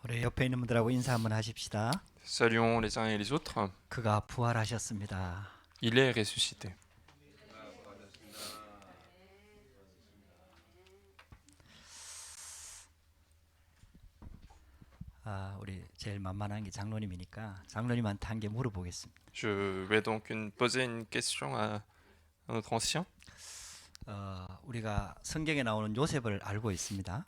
우리 옆에 있는 분들하고 인사 한번 하십시다. Saluons les uns et les autres. 그가 부활하셨습니다. Il est ressuscité. 우리 제일 만만한 게 장로님이니까 장로님한테 한 개 물어보겠습니다. Je vais donc poser une question à notre ancien. 우리가 성경에 나오는 요셉을 알고 있습니다.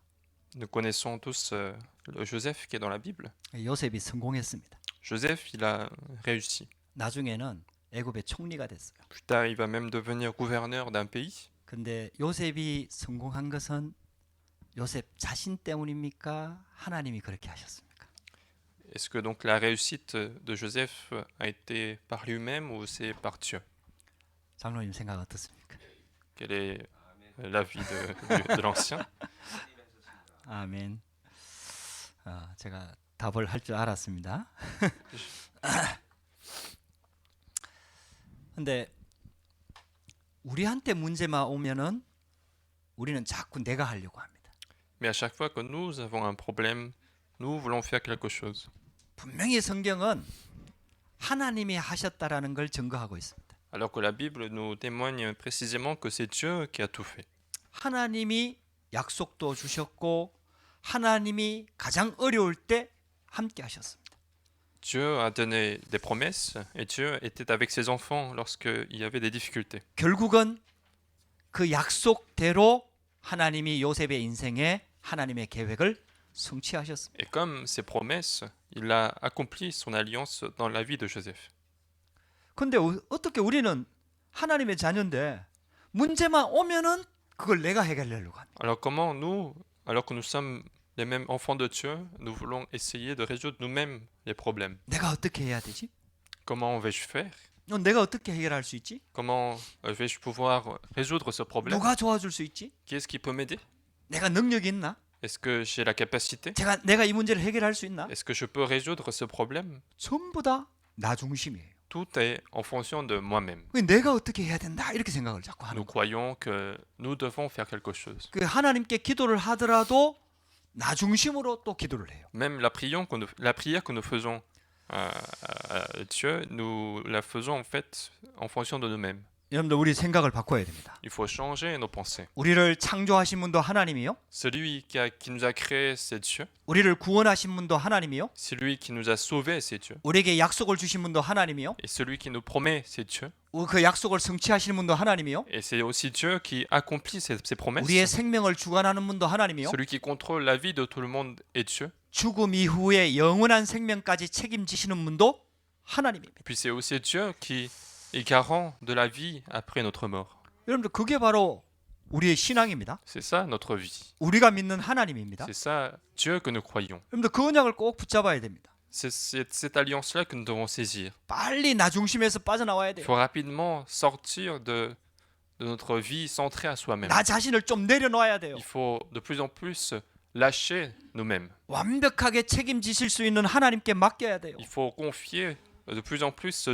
Nous connaissons tous le Joseph qui est dans la Bible. 요셉이 성공했습니다. Joseph, il a réussi. 나중에는 애굽의 총리가 됐어요. Plus tard, il va même devenir gouverneur d'un pays. 근데 요셉이 성공한 것은 요셉 자신 때문입니까? 하나님이 그렇게 하셨습니까? Est-ce que donc la réussite de Joseph a été par lui-même ou c'est par Dieu? 장로님 생각 어떻습니까? Quel est l'avis de l'ancien? 아멘. 제가 답을 할 줄 알았습니다. 근데 우리한테 문제만 오면은 우리는 자꾸 내가 하려고 합니다. Mais à chaque fois que nous avons un problème, nous voulons faire quelque chose. 분명히 성경은 하나님이 하셨다라는 걸 증거하고 있습니다. Alors que la Bible nous témoigne précisément que c'est Dieu qui a tout fait. 하나님이 약속도 주셨고 하나님이 가장 어려울 때 함께 하셨습니다. Dieu a donné des promesses et Dieu était avec ses enfants lorsqu'il y avait des difficultés. 결국은 그 약속대로 하나님이 요셉의 인생에 하나님의 계획을 성취하셨습니다. Et comme ses promesses, il a accompli son alliance dans la vie de Joseph. 근데 어떻게 우리는 하나님의 자녀인데 문제만 오면은 그걸 내가 해결하려고 합니다. Alors comment nous, alors que nous sommes les mêmes enfants de Dieu, nous voulons essayer de résoudre nous-mêmes les problèmes? 내가 어떻게 해야 되지? Comment vais-je faire? 내가 어떻게 해결할 수 있지? Comment vais-je pouvoir résoudre ce problème? 누가 도와줄 수 있지? Qui est-ce qui peut m'aider? 내가 능력이 있나? Est-ce que j'ai la capacité? 내가 이 문제를 해결할 수 있나? Est-ce que je peux résoudre ce problème? 전부 다 나 중심이에요. Tout est en fonction de moi-même. 내가 어떻게 해야 된다 이렇게 생각을 자꾸 하는 Nous 거예요. croyons que nous devons faire quelque chose. 그 하나님께 기도를 하더라도 나 중심으로 또 기도를 해요. Même la prière que nous faisons à Dieu, nous la faisons en fait en fonction de nous-mêmes. 여러분들 우리 생각을 바꿔야 됩니다. Il faut changer nos pensées. 우리를 창조하신 분도 하나님이요. Celui qui nous a créés, c'est Dieu. 우리를 구원하신 분도 하나님이요. Celui qui nous a sauvés, c'est Dieu. 우리에게 약속을 주신 분도 하나님이요. Et celui qui nous promet, c'est Dieu. 그 약속을 성취하시는 분도 하나님이요. Et c'est aussi Dieu qui accomplit ses promesses. 우리의 생명을 주관하는 분도 하나님이요. Celui qui contrôle la vie de tout le monde est Dieu. 죽음 이후에 영원한 생명까지 책임지시는 분도 하나님입니다. Puis c'est aussi Dieu qui est garant de la vie après notre mort. 여러분들 그게 바로 우리의 신앙입니다. C'est ça notre vie. 우리가 믿는 하나님입니다. C'est ça Dieu que nous croyons. 여러분들 그 언약을 꼭 붙잡아야 됩니다. C'est cette alliance-là que nous devons saisir. 빨리 나 중심에서 빠져나와야 Il 돼요. faut rapidement sortir de notre vie centrée à soi-même. 나 자신을 좀 내려놔야 돼요. Il faut de plus en plus lâcher nous-mêmes. 완벽하게 책임지실 수 있는 하나님께 맡겨야 돼요. Il faut confier de plus en plus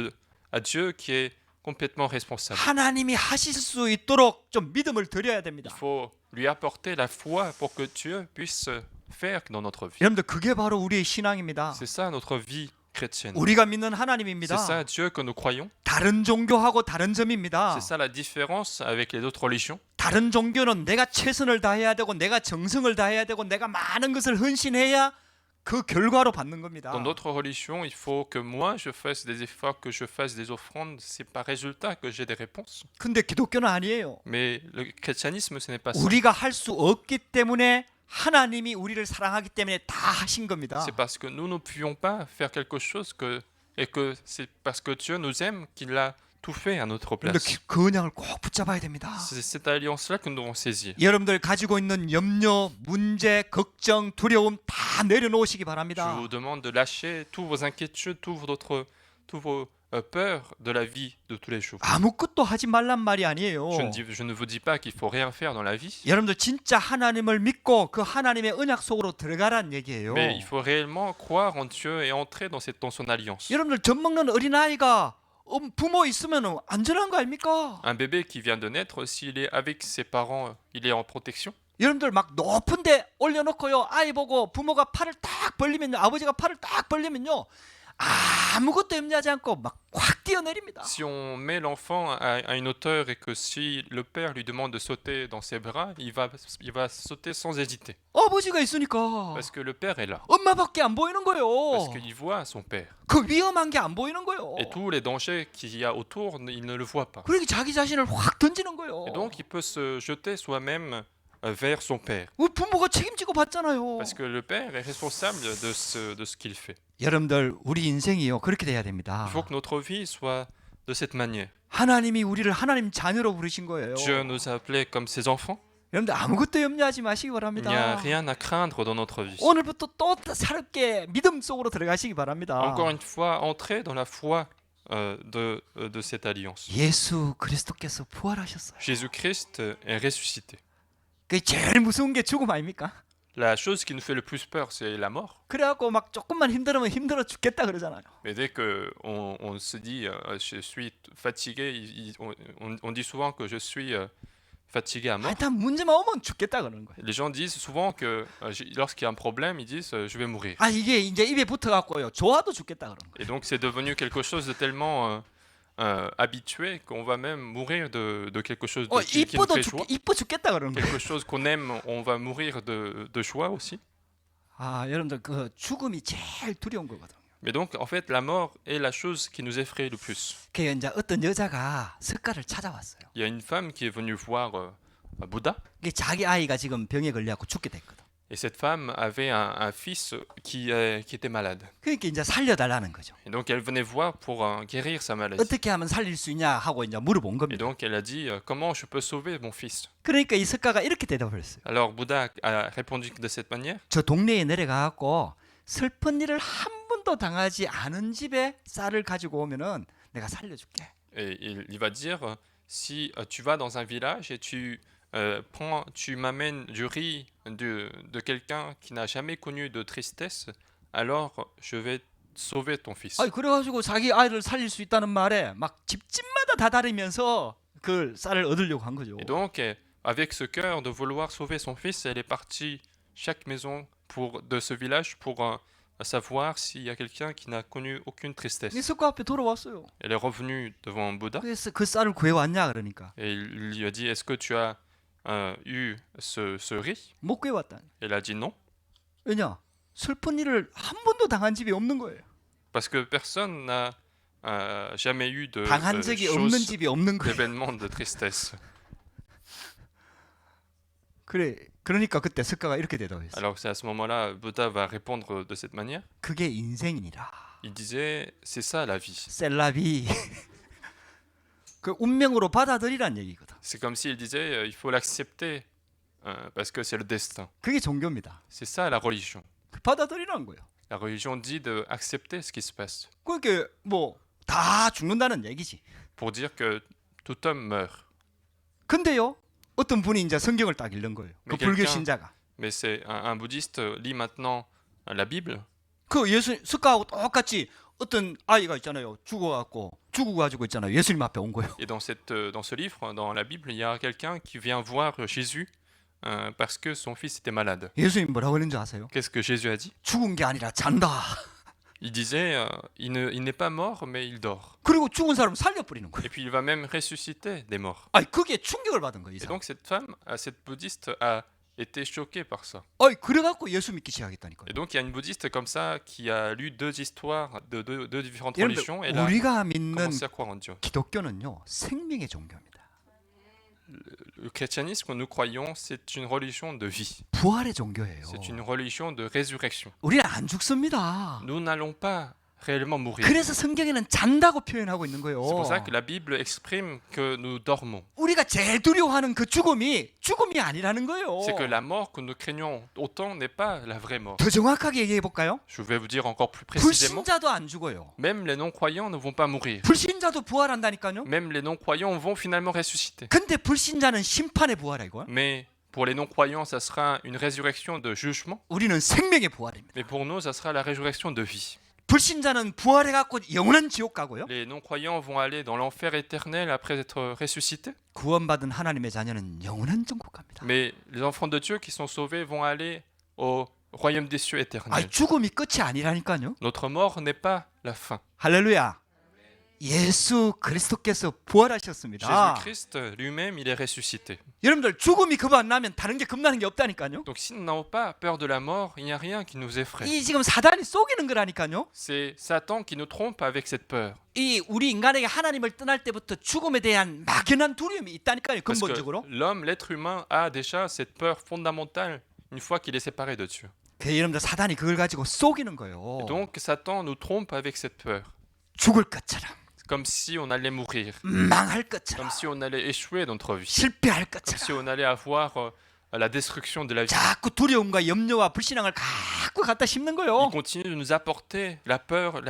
à Dieu qui est complètement responsable. 하나님이 하실 수 있도록 좀 믿음을 드려야 됩니다. Il faut lui apporter la foi pour que Dieu puisse faire dans notre vie. 여러분들 그게 바로 우리의 신앙입니다. C'est ça notre vie chrétienne. 우리가 믿는 C'est 하나님입니다. ça Dieu que nous croyons. 다른 종교하고 다른 점입니다. C'est ça la différence avec les autres religions. 다른 종교는 내가 최선을 다해야 되고 내가 정성을 다해야 되고 내가 많은 것을 헌신해야 그 결과로 받는 겁니다. Dans d'autres religions, il faut que moi je fasse des efforts, que je fasse des offrandes. C'est par résultat que j'ai des réponses. 근데 기독교는 아니에요. Mais le christianisme, ce n'est pas ça. 우리가 할 수 없기 때문에 하나님이 우리를 사랑하기 때문에 다 하신 겁니다. C'est parce que nous ne pouvions pas faire quelque chose et que c'est parce que Dieu nous aime qu'il a tout fait à notre 여러분들 place. 그 언약을 꼭 붙잡아야 됩니다. C'est cette alliance-là que nous devons saisir. 여러분들 가지고 있는 염려, 문제, 걱정, 두려움 다 내려놓으시기 Je 바랍니다. vous demande de lâcher tous vos inquiétudes, tous vos peurs de la vie de tous les jours. 아무것도 하지 말란 말이 아니에요. Je ne vous dis pas qu'il faut rien faire dans la vie, 여러분들 진짜 하나님을 믿고 그 하나님의 언약 속으로 들어가란 얘기예요. mais il faut réellement croire en Dieu et entrer dans son alliance. 여러분들 젖 먹는 어린아이가 부모 있으면 안전한 거 아닙니까? Un bébé qui vient de naître, s'il est avec ses parents, il est en protection. 여러분들 막 높은데 올려놓고요. 아이 보고 부모가 팔을 딱 벌리면요. 아버지가 팔을 딱 벌리면요. 아무것도 염려하지 않고 막 확 뛰어내립니다. Si on met l'enfant à une hauteur et que si le père lui demande de sauter dans ses bras, il va sauter sans hésiter. 아버지가 있으니까. Parce que le père est là. 엄마밖에 안 보이는 Parce 거예요. qu'il voit son père. 그 위험한 게 안 보이는 거예요. Et tous les dangers qu'il y a autour, il ne le voit pas. 그러니까 자기 자신을 확 던지는 거예요. Et donc il peut se jeter soi-même vers son père. 부모가 책임지고 받잖아요. Parce que le père est responsable de ce qu'il fait. 여러분들 우리 인생이요 그렇게 돼야 됩니다. Il faut que notre vie soit de cette manière. 하나님이 우리를 하나님 자녀로 부르신 거예요. Dieu nous a appelés comme ses enfants. 여러분들 아무것도 염려하지 마시기 Il n'y a 바랍니다. rien à craindre dans notre vie. 오늘부터 또 새롭게 믿음 속으로 들어가시기 바랍니다. Encore une fois, entrez dans la foi de cette alliance. 예수 그리스도께서 부활하셨어요. Jésus-Christ est ressuscité. 그게 제일 무서운 게 죽음 아닙니까? La chose qui nous fait le plus peur, c'est la mort. 그래갖고 막 조금만 힘들으면 힘들어 죽겠다 그러잖아요. Mais dès qu'on se dit je suis fatigué, on dit souvent que je suis fatigué à mort. 일단 문제만 오면 죽겠다 그러는 거예요. Les gens disent souvent que lorsqu'il y a un problème, ils disent je vais mourir. 아 이게 이제 입에 붙어갖고요. 좋아도 죽겠다 그러는 거예요. Et donc c'est devenu quelque chose de tellement habitué qu'on va même mourir de quelque chose qui nous 이뻐도 fait joie. 이뻐 죽겠다 그러는 거예요. Quelque chose qu'on aime, on va mourir de joie aussi. 아 여러분들 그 죽음이 제일 두려운 거거든요. Mais donc en fait la mort est la chose qui nous effraie le plus. 그 이제 어떤 여자가 석가를 찾아왔어요. Il y a une femme qui est venue voir Bouddha. 이게 자기 아이가 지금 병에 걸려갖고 죽게 됐거든. Et cette femme avait un fils qui était malade. 그러니까 이제 살려달라는 거죠. Et donc elle venait voir pour guérir sa maladie. 어떻게 하면 살릴 수 있냐 하고 이제 물어본 Et 겁니다. donc elle a dit comment je peux sauver mon fils. 그러니까 이 석가가 이렇게 대답을 했어요. Alors Bouddha a répondu de cette manière. 저 동네에 내려가갖고 슬픈 일을 한 번도 당하지 않은 집에 쌀을 가지고 오면은 내가 살려줄게. Et il va dire si tu vas dans un village et tu m'amènes du riz de quelqu'un qui n'a jamais connu de tristesse, alors je vais sauver ton fils. 아니 그래가지고 자기 아이를 살릴 수 있다는 말에 막 집집마다 다 다니면서 그 쌀을 얻으려고 한 거죠. Et donc avec ce cœur de vouloir sauver son fils, elle est partie chaque maison de ce village pour savoir s'il y a quelqu'un qui n'a connu aucune 이 tristesse. 석가 앞에 돌아왔어요. Elle est revenue devant Bouddha 그래서 그 쌀을 구해왔냐 그러니까 et il lui a dit est-ce que tu as eu ce riz? 못 구해왔다. Elle a dit non, 왜냐? 슬픈 일을 한 번도 당한 집이 없는 거예요. parce que personne n'a jamais eu de 당한 적이 없는 choses, 집이 없는 거예요. d'événements de tristesse. 그러니까 그때 석가가 이렇게 대답했어요. Alors c'est à ce moment-là, Bouddha va répondre de cette manière. 그게 인생이니라. Il disait c'est ça la vie. 셀라비. 그 운명으로 받아들이란 얘기거든. C'est comme s'il disait il faut l'accepter parce que c'est le destin. 그게 종교입니다. C'est ça la religion. 받아들이라는 거예요. La religion dit de accepter ce qui se passe 그게 뭐 다 죽는다는 얘기지. pour dire que tout homme meurt. 근데요, 어떤 분이 이제 성경을 딱 읽는 거예요. 그 Mais 불교 quelqu'un- 신자가. Mais c'est un bouddhiste lit maintenant la Bible 그 예수 석가하고 똑같이 어떤 아이가 있잖아요. 죽어가지고 있잖아요. 예수님 앞에 온 거예요. et dans ce livre, dans la Bible, il y a quelqu'un qui vient voir Jésus parce que son fils était malade. 예수님 뭐라고 했는지 아세요? Qu'est-ce que Jésus a dit? 죽은 게 아니라 잔다. Il disait il n'est pas mort mais il dort. 그리고 죽은 사람 살려버리는 거예요. Et puis il va même ressusciter des morts. 아니 그게 충격을 받은 거예요. 이 Et 사람. donc cette femme, cette bouddhiste a été choquée par ça. 아니 그래갖고 예수 믿기 시작했다니까요. Et donc il y a une bouddhiste comme ça qui a lu deux histoires de deux différentes 여러분들 religions et elle a 우리가 믿는 commencé à croire en Dieu. 기독교는요 생명의 종교입니다. Le christianisme que nous croyons, c'est une religion de vie. 부활의 종교예요. C'est une religion de résurrection. 우리는 안 죽습니다. Nous n'allons pas réellement mourir. 그래서 성경에는 잔다고 표현하고 있는 거예요. C'est pour ça que la Bible exprime que nous dormons. 우리가 제일 두려워하는 그 죽음이 아니라는 거예요. C'est que la mort que nous craignons autant n'est pas la vraie mort. 더 정확하게 얘기해 볼까요? Je vais vous dire encore plus précisément. 불신자도 안 죽어요. Même les non-croyants ne vont pas mourir. 불신자도 부활한다니까요. Même les non-croyants vont finalement ressusciter. 근데 불신자는 심판의 부활이야 이거. Mais pour les non-croyants, ça sera une résurrection de jugement. 우리는 생명의 부활입니다. Mais pour nous, ça sera la résurrection de vie. 불신자는 부활해 갖고 영원한 지옥 가고요. Les non-croyants vont aller dans l'enfer éternel après être ressuscités. 구원받은 하나님의 자녀는 영원한 천국 갑니다. Mais les enfants de Dieu qui sont sauvés vont aller au royaume des cieux éternel. 죽음이 끝이 아니라니까요. Notre mort n'est pas la fin. 할렐루야. 예수 그리스도께서 부활하셨습니다. Jésus-Christ lui-même, il est ressuscité. 여러분들 죽음이 겁 안 나면 다른 게 겁나는 게 없다니까요. Donc si nous n'avons pas peur de la mort, il n'y a rien qui nous effraie. 이 지금 사단이 속이는 거라니까요. C'est Satan qui nous trompe avec cette peur. 이 우리 인간에게 하나님을 떠날 때부터 죽음에 대한 막연한 두려움이 있다니까요. Parce que 근본적으로. l'homme, l'être humain, a déjà cette peur fondamentale une fois qu'il est séparé de Dieu. 여러분들 사단이 그걸 가지고 속이는 거예요. Et donc Satan nous trompe avec cette peur. 죽을 것처럼, Comme si on allait mourir. 망할 Comme 것처럼, si on allait échouer dans notre vie. 실패할 Comme si 것처럼. on allait avoir la destruction de la vie. 자꾸 두려움과 염려와 불신앙을 갖고 갖다 심는 Il 거예요. continue de nous apporter la peur,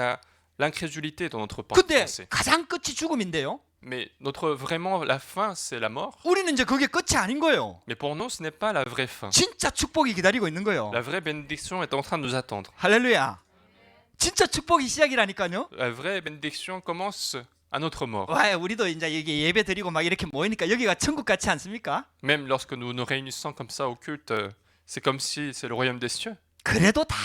l'incrédulité dans notre 근데 pensée. 가장 끝이 죽음인데요. Mais vraiment, la fin, c'est la mort. 우리는 이제 그게 끝이 아닌 거예요. Mais pour nous, ce n'est pas la vraie fin. 진짜 축복이 기다리고 있는 거예요. La vraie bénédiction est en train de nous attendre. 할렐루야. 진짜 축복이 시작이라니까요. La vraie bénédiction commence à notre mort. 와, 우리도 이제 여기 예배 드리고 막 이렇게 모이니까 여기가 천국 같지 않습니까? Même lorsque nous nous réunissons comme ça au culte, c'est comme si c'est le royaume des cieux. 그래도 다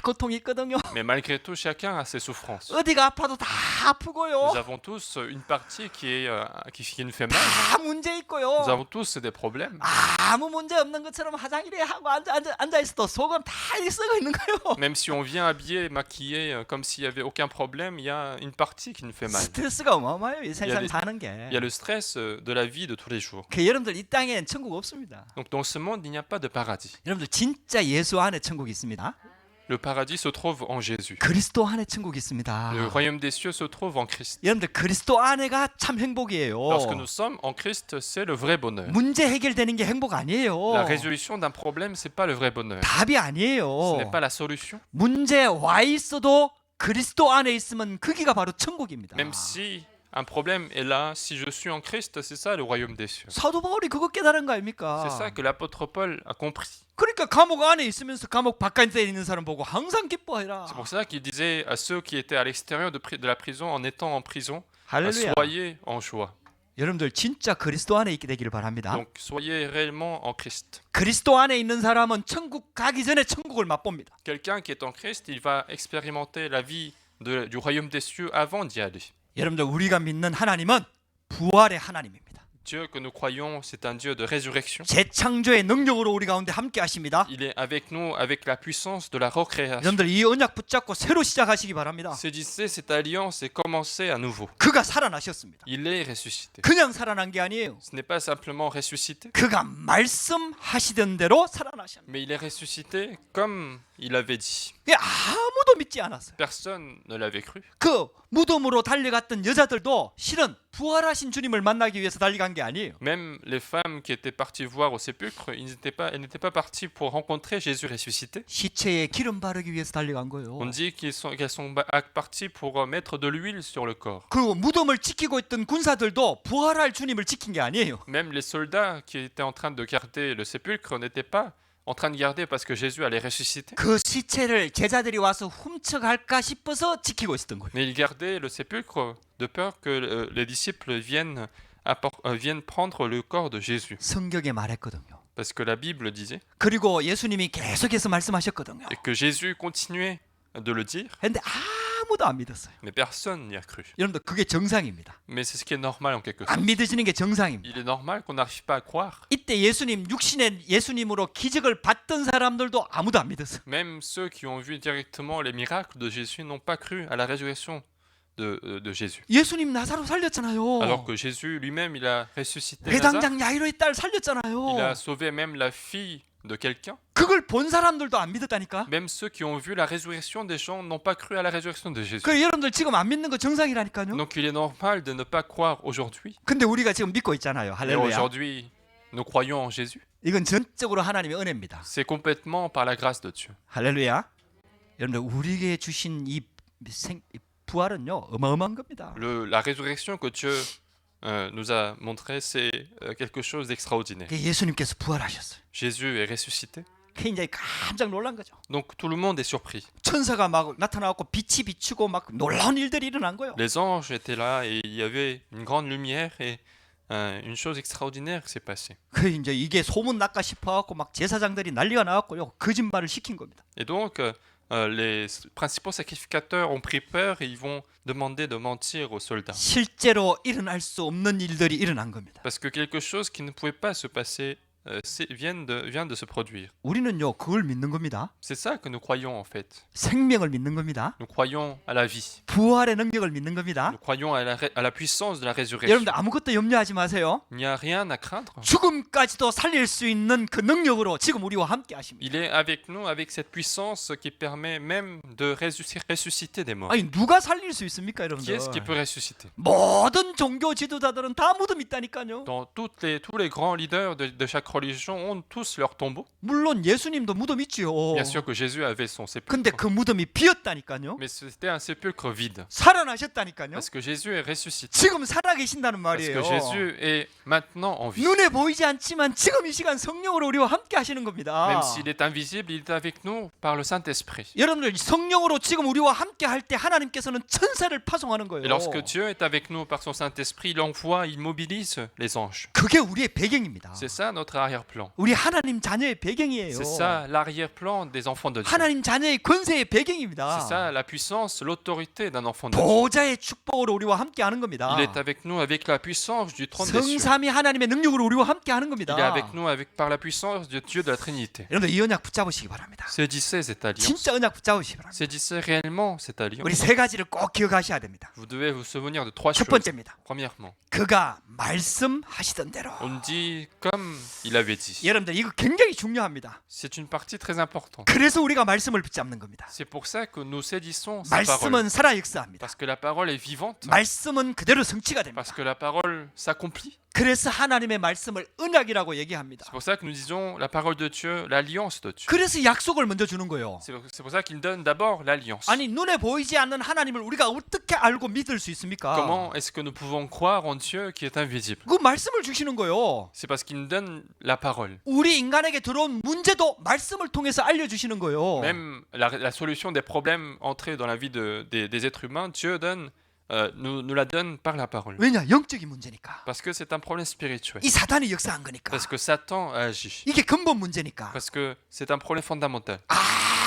고통이 있거든요. Mais malgré tout, chacun a ses souffrances. 어디가 아파도 다 아프고요. Nous avons tous une partie qui nous fait mal. 다 문제 있고요. Nous avons tous des problèmes. 아무 문제 없는 것처럼 화장이래 하고 앉아 있어도 속은 다 썩어 있는 거예요. Même si on vient habillé, maquillé, comme s'il n'y avait aucun problème, il y a une partie qui nous fait mal. 스트레스가 어마어마해요. 이 세상 야, 사는 게. Il y a le stress de la vie de tous les jours. 여러분들 이 땅에는 천국 없습니다. Donc dans ce monde, il n'y a pas de paradis. 여러분들 진짜 예수 안에 천국이 있습니다. Le paradis se trouve en Jésus. 그리스도 안에 천국이 있습니다. Le royaume des cieux se trouve en Christ. 여러분들 그리스도 안에가 참 행복이에요. Lorsque nous sommes en Christ, c'est le vrai bonheur. 문제 해결되는 게 행복 아니에요. La résolution d'un problème, c'est pas le vrai bonheur. 답이 Ce 아니에요. n'est pas la solution. 문제 와 있어도 그리스도 안에 있으면 거기가 바로 천국입니다. Même si un problème est là, si je suis en Christ, c'est ça le royaume des cieux. 사도 바울이 그거 깨달은 거 C'est 아닙니까? ça que l'apôtre Paul a compris. 그러니까 감옥 안에 있으면서 감옥 바깥에 있는 사람 보고 항상 기뻐해라. C'est pour ça qu'il disait à ceux qui étaient à l'extérieur de la prison, en étant en prison, 할렐루야. soyez en joie. 여러분들 진짜 그리스도 안에 있게 되기를 바랍니다. Donc soyez réellement en Christ. 그리스도 안에 있는 사람은 천국 가기 전에 천국을 맛봅니다. Quelqu'un qui est en Christ, il va expérimenter la vie du royaume des cieux avant d'y aller. 여러분들 우리가 믿는 하나님은 부활의 하나님입니다. Dieu que nous croyons, c'est un Dieu de résurrection. 재창조의 능력으로 우리 가운데 함께 하십니다. Il est avec nous avec la puissance de la recréation. 여러분들 이 언약 붙잡고 새로 시작하시기 바랍니다. Saisissez cette alliance et commencez à nouveau. 그가 살아나셨습니다. Il est ressuscité. 그냥 살아난 게 아니에요. Ce n'est pas simplement ressuscité, 그가 말씀하시던 대로 살아나셨습니다. mais il est ressuscité comme il avait dit. 아무도 믿지 않았어요. Personne ne l'avait cru. 그 무덤으로 달려갔던 여자들도 실은 부활하신 주님을 만나기 위해서 달려간 게 아니에요. Même les femmes qui étaient parties voir au sépulcre, elles n'étaient pas parties pour rencontrer Jésus ressuscité. 시체에 기름 바르기 위해서 달려간 거예요. On dit qu'elles sont parties pour mettre de l'huile sur le corps. 그리고 무덤을 지키고 있던 군사들도 부활할 주님을 지킨 게 아니에요. Même les soldats qui étaient en train de garder le sépulcre n'étaient pas en train de garder parce que Jésus allait ressusciter. 그 시체를 제자들이 와서 훔쳐갈까 싶어서 지키고 있었던 거예요. Mais ils gardaient le sépulcre de peur que les disciples viennent prendre le corps de Jésus. 성경에 말했거든요. Parce que la Bible disait, 그리고 예수님이 계속해서 말씀하셨거든요. et que Jésus continuait de le dire, 근데 아무도 안 믿었어요. mais personne n'y a cru. 여러분들 그게 정상입니다. Mais c'est ce qui est normal en quelque sorte. 안 믿으시는 게 정상입니다. Il est normal qu'on n'arrive pas à croire. 이때 예수님 육신의 예수님으로 기적을 봤던 사람들도 아무도 안 믿었어요. Même ceux qui ont vu directement les miracles de Jésus n'ont pas cru à la résurrection de Jésus. 예수님 나사로 살렸잖아요. Alors que Jésus lui-même, il a ressuscité Lazare. 회당장 야이로의 딸 살렸잖아요. Il a sauvé même la fille de quelqu'un. 그걸 본 사람들도 안 믿었다니까. Même ceux qui ont vu la résurrection des gens n'ont pas cru à la résurrection de Jésus. 그 여러분들 지금 안 믿는 거 정상이라니까요. Donc il est normal de ne pas croire aujourd'hui. 근데 우리가 지금 믿고 있잖아요. Et 할렐루야. aujourd'hui, nous croyons en Jésus. 이건 전적으로 하나님의 은혜입니다. C'est complètement par la grâce de Dieu. 할렐루야. 여러분들 우리에게 주신 이 부활은요 어마어마한 겁니다. La résurrection que Dieu nous a montré, c'est quelque chose d'extraordinaire. 예수님께서 부활하셨어요. Jésus est ressuscité. 굉장히 깜짝 놀란 거죠. Donc tout le monde est surpris. 천사가 막 나타나고 빛이 비추고 막 놀라운 일들이 일어난 거예요. Les anges étaient là et il y avait une grande lumière et une chose extraordinaire s'est passée. 그 이제 이게 소문 날까 싶어갖고 막 제사장들이 난리가 나왔고요. 거짓말을 시킨 겁니다. Et donc les principaux sacrificateurs ont pris peur et ils vont demander de mentir aux soldats. 실제로 일어날 수 없는 일들이 일어난 겁니다. Parce que quelque chose qui ne pouvait pas se passer vient de se produire. 우리는요 그걸 믿는 겁니다. C'est ça que nous croyons en fait. 생명을 믿는 겁니다. Nous croyons à la vie. 부활의 능력을 믿는 겁니다. Nous croyons à la puissance de la résurrection. 여러분들 아무것도 염려하지 마세요. Il n'y a rien à craindre. 죽음까지도 살릴 수 있는 그 능력으로 지금 우리와 함께 하십니다. Il est avec nous, avec cette puissance qui permet même de ressusciter des morts. 아니 누가 살릴 수 있습니까, Qui est-ce qui 여러분들? peut ressusciter? 모든 종교 지도자들은 다 무덤 있다니까요. Dans tous les grands leaders de chaque religion ont tous leur tombeau. 물론 예수님도 무덤 있지요. Bien sûr que Jésus avait son 근데 sépulcre. 그 무덤이 비었다니까요. Mais c'était un sépulcre vide. 살아나셨다니까요. Parce que Jésus est ressuscité. 지금 살아 계신다는 Parce 말이에요. que Jésus est maintenant en vie. 눈에 보이지 않지만 지금 이 시간 성령으로 우리와 함께 하시는 겁니다. Même s'il est invisible, il est avec nous par le Saint-Esprit. 여러분들 성령으로 지금 우리와 함께 할 때 하나님께서는 천사를 파송하는 거예요. Et lorsque Dieu est avec nous par son Saint-Esprit, il envoie, il mobilise les anges. 그게 우리의 배경입니다. C'est ça notre arrière-plan. 우리 하나님 자녀의 배경이에요. C'est ça l'arrière-plan des enfants de Dieu. 하나님 자녀의 권세의 배경입니다. C'est ça la puissance, l'autorité d'un enfant de Dieu. 보좌의 축복으로 우리와 함께 하는 겁니다. Il est avec nous avec la puissance du trône des cieux. 성삼위 하나님의 능력으로 우리와 함께 하는 겁니다. Il est avec nous par la puissance de Dieu de la Trinité. 여러분들 이 언약 붙잡으시기 바랍니다. Saisissez cette alliance. 진짜 언약 붙잡으시기 바랍니다. Saisissez réellement cette alliance. 우리 세 가지를 꼭 기억하셔야 됩니다. Vous devez vous souvenir de trois 첫 choses. 번째입니다. Premièrement, 그가 말씀하시던 대로. on dit comme il avait dit. 여러분들 이거 굉장히 중요합니다. C'est une partie très importante. 그래서 우리가 말씀을 붙잡는 겁니다. C'est pour ça que nous saisissons sa parole. 말씀은 살아 역사합니다. Parce que la parole est vivante. 말씀은 그대로 성취가 됩니다. Parce que la parole s'accomplit. 그래서 하나님의 말씀을 언약이라고 얘기합니다. C'est pour ça que nous disons la parole de Dieu, l'alliance de Dieu. 그래서 약속을 먼저 주는 거예요. C'est pour ça qu'il donne d'abord l'alliance. 아니 눈에 보이지 않는 하나님을 우리가 어떻게 알고 믿을 수 있습니까? Comment est-ce que nous pouvons croire en Dieu qui est invisible? 그 말씀을 주시는 거예요. C'est parce qu'il nous donne la parole. 우리 인간에게 들어온 문제도 말씀을 통해서 알려주시는 거예요. Même la solution des problèmes entrés dans la vie des êtres humains, Dieu nous la donne par la parole. 왜냐? 영적인 문제니까. Parce que c'est un problème spirituel. 이 사단이 역사한 거니까. Parce que Satan a agi. 이게 근본 문제니까. Parce que c'est un problème fondamental.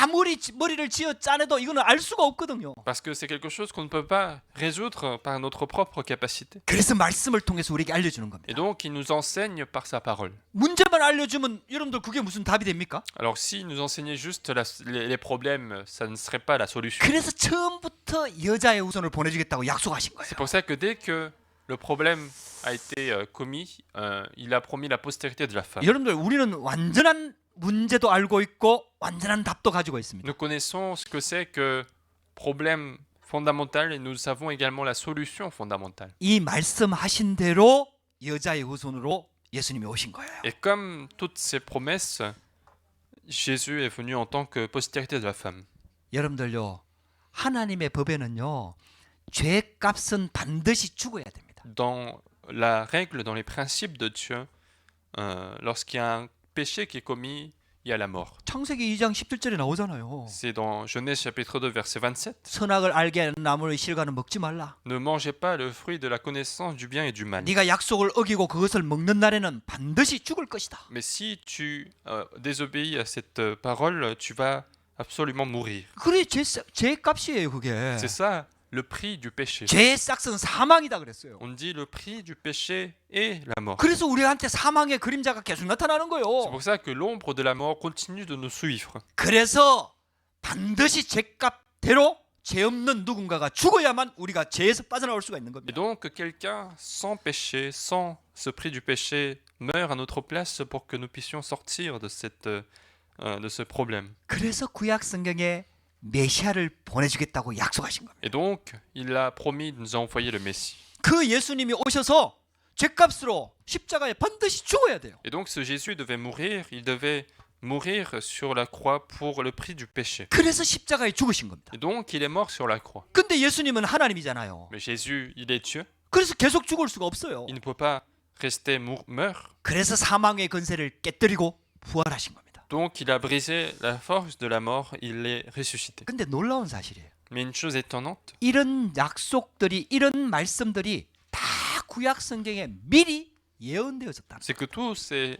아무리 머리를 쥐어 짜내도 이거는 알 수가 없거든요. Parce que c'est quelque chose qu'on ne peut pas résoudre par notre propre capacité. 그래서 말씀을 통해서 우리에게 알려주는 Et 겁니다. donc, il nous enseigne par sa parole. 문제만 알려주면 여러분들 그게 무슨 답이 됩니까? Alors, s'il nous enseignait juste les problèmes, ça ne serait pas la solution. 그래서 처음부터 여자의 후손을 보내주겠다고 약속하신 거예요. C'est pour ça que dès que le problème a été commis, il a promis la postérité de la femme. 여러분들 우리는 완전한 문제도 알고 있고 완전한 답도 가지고 있습니다. Nous connaissons ce que c'est que problème fondamental et nous savons également la solution fondamentale. 이 말씀하신 대로 여자의 후손으로 예수님이 오신 거예요. Et comme toutes ces promesses, Jésus est venu en tant que postérité de la femme. 여러분들요, 하나님의 법에는요, 죄값은 반드시 죽어야 됩니다. Dans la règle, dans les principes de Dieu, lorsqu'il y a un péché qui est commis, il y a la mort. 창세기 2장 17절에 나오잖아요. C'est dans Genèse chapitre 2 verset 27. 선악을 알게 하는 나무의 실과는 먹지 말라. Ne mangez pas le fruit de la connaissance du bien et du mal. 네가 약속을 어기고 그것을 먹는 날에는 반드시 죽을 것이다. Mais si tu désobéis à cette parole, tu vas absolument mourir. 그래 죄값이에요 그게. C'est ça le prix du péché. 죄의 싹은 사망이다 그랬어요. On dit le prix du péché est la mort. 그래서 우리한테 사망의 그림자가 계속 나타나는 C'est 거예요. pour ça que l'ombre de la mort continue de nous suivre. 그래서 반드시 죄값대로 죄 없는 누군가가 죽어야만 우리가 죄에서 빠져나올 수가 있는 Et 겁니다. donc que quelqu'un sans péché, sans ce prix du péché, meure à notre place pour que nous puissions sortir de ce problème. 그래서 구약 성경에 메시아를 보내주겠다고 약속하신 겁니다. Et donc, il a promis de nous envoyer le Messie. 그 예수님이 오셔서 죄값으로 십자가에 반드시 죽어야 돼요. Et donc, ce Jésus devait mourir, il devait mourir sur la croix pour le prix du péché. 그래서 십자가에 죽으신 겁니다. Et donc, il est mort sur la croix. 근데 예수님은 하나님이잖아요. Mais Jésus, il est Dieu. 그래서 계속 죽을 수가 없어요. Il ne peut pas rester meurt. 그래서 사망의 권세를 깨뜨리고 부활하신 겁니다. Donc il a brisé la force de la mort, il est ressuscité. 근데 놀라운 사실이에요. Mais une chose étonnante, 이런 약속들이, 이런 말씀들이 다 구약 성경에 미리 예언되어졌다. c'est que tous ces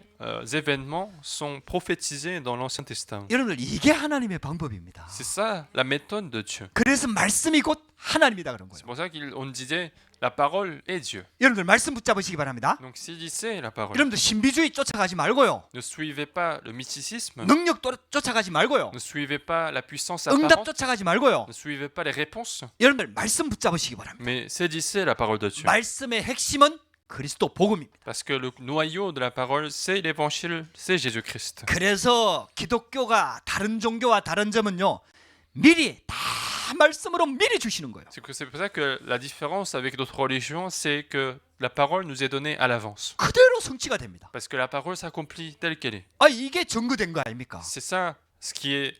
événements sont prophétisés dans l'Ancien Testament. 여러분들 이게 하나님의 방법입니다. C'est ça la méthode de Dieu. 그래서 말씀이 곧 하나님이다 그런 C'est 거예요. pour ça qu'on disait la parole est Dieu. 여러분들 말씀 붙잡으시기 바랍니다. Donc saisissez la parole. 여러분들 신비주의 쫓아가지 말고요. Ne suivez pas le mysticisme. 능력 쫓아가지 말고요. Ne suivez pas la puissance 응답 apparente. 쫓아가지 말고요. Ne suivez pas les réponses. 여러분들 말씀 붙잡으시기 바랍니다. Mais saisissez la parole de Dieu. 말씀의 핵심은 그리스도 복음입니다. Parce que le noyau de la parole, c'est l'évangile, c'est Jésus-Christ. 그래서 기독교가 다른 종교와 다른 점은요. 미리 다 말씀으로 미리 주시는 거예요. C'est pour ça que la différence avec d'autres religions, c'est que la parole nous est donnée à l'avance. 그대로 성취가 됩니다. Parce que la parole s'accomplit telle qu'elle est. 아 이게 증거된 거 아닙니까? C'est ça ce qui est